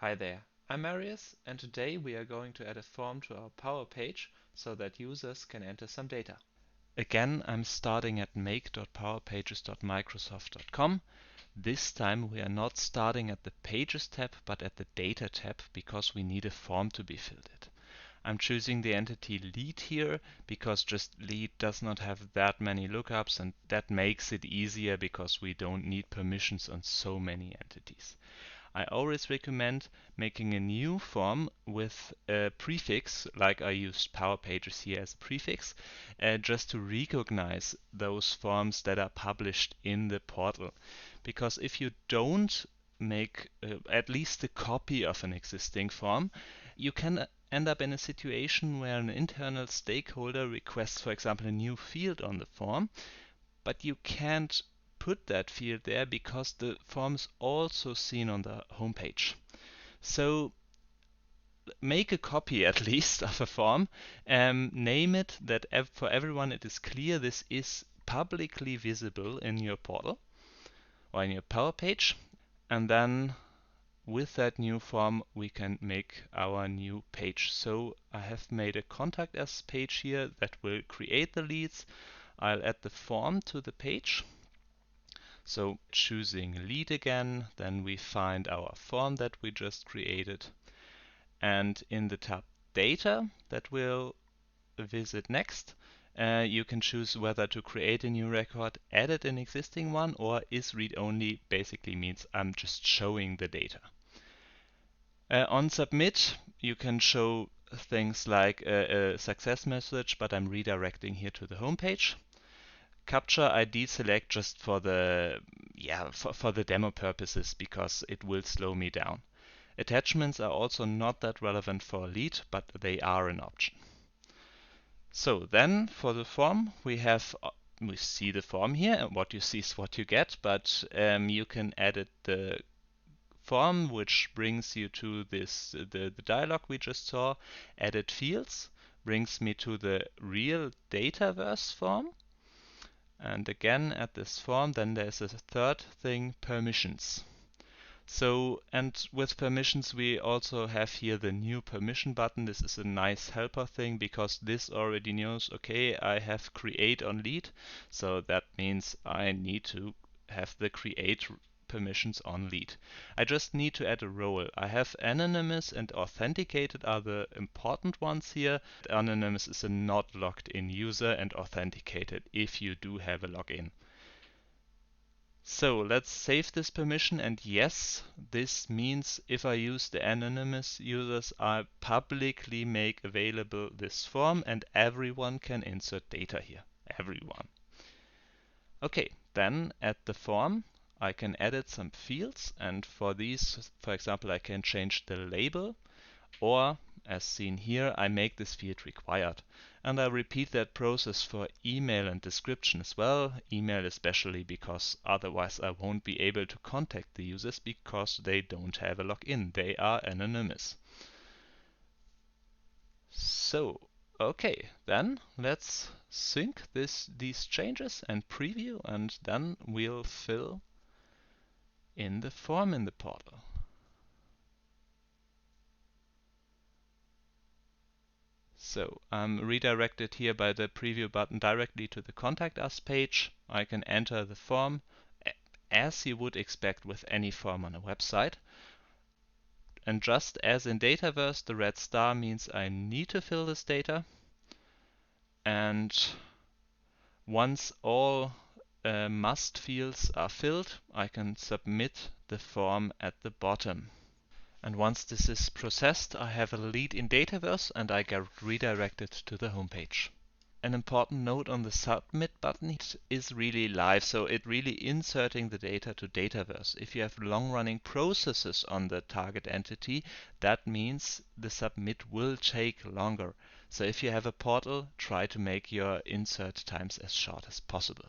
Hi there, I'm Marius, and today we are going to add a form to our Power Page so that users can enter some data. Again, I'm starting at make.powerpages.microsoft.com. This time we are not starting at the Pages tab, but at the Data tab because we need a form to be filled in. I'm choosing the entity lead here because just lead does not have that many lookups, and that makes it easier because we don't need permissions on so many entities. I always recommend making a new form with a prefix, like I used Power Pages here as a prefix, just to recognize those forms that are published in the portal. Because if you don't make at least a copy of an existing form, you can end up in a situation where an internal stakeholder requests, for example, a new field on the form, but you can't put that field there because the form is also seen on the home page. So make a copy at least of a form, name it that for everyone it is clear this is publicly visible in your portal or in your Power Page, and then with that new form we can make our new page. So I have made a contact us page here that will create the leads. I'll add the form to the page. So choosing lead again, then we find our form that we just created. And in the tab data that we'll visit next, you can choose whether to create a new record, edit an existing one, or is read only basically means I'm just showing the data. On submit, you can show things like a success message, but I'm redirecting here to the home page. Capture I deselect just for the for the demo purposes because it will slow me down. Attachments are also not that relevant for a lead, but they are an option. So then for the form we see the form here, and what you see is what you get, but you can edit the form, which brings you to this the dialog we just saw. Edit fields brings me to the real Dataverse form. And again at this form, then there's a third thing, permissions. So, and with permissions we also have here the new permission button. This is a nice helper thing because this already knows, okay, I have create on lead, so that means I need to have the create permissions on lead. I just need to add a role. I have anonymous and authenticated are the important ones here. Anonymous is a not logged in user, and authenticated if you do have a login. So let's save this permission, and yes, this means if I use the anonymous users, I publicly make available this form and everyone can insert data here. Everyone. Okay, then at the form I can edit some fields, and for these, for example, I can change the label, or as seen here, I make this field required. And I repeat that process for email and description as well. Email especially because otherwise I won't be able to contact the users because they don't have a login. They are anonymous. So, okay, then let's sync these changes and preview, and then we'll fill in the form in the portal. So I'm redirected here by the preview button directly to the Contact Us page. I can enter the form as you would expect with any form on a website. And just as in Dataverse, the red star means I need to fill this data. And once all must fields are filled, I can submit the form at the bottom. And once this is processed, I have a lead in Dataverse and I get redirected to the home page. An important note on the submit button is really live, so it really inserting the data to Dataverse. If you have long-running processes on the target entity, that means the submit will take longer. So if you have a portal, try to make your insert times as short as possible.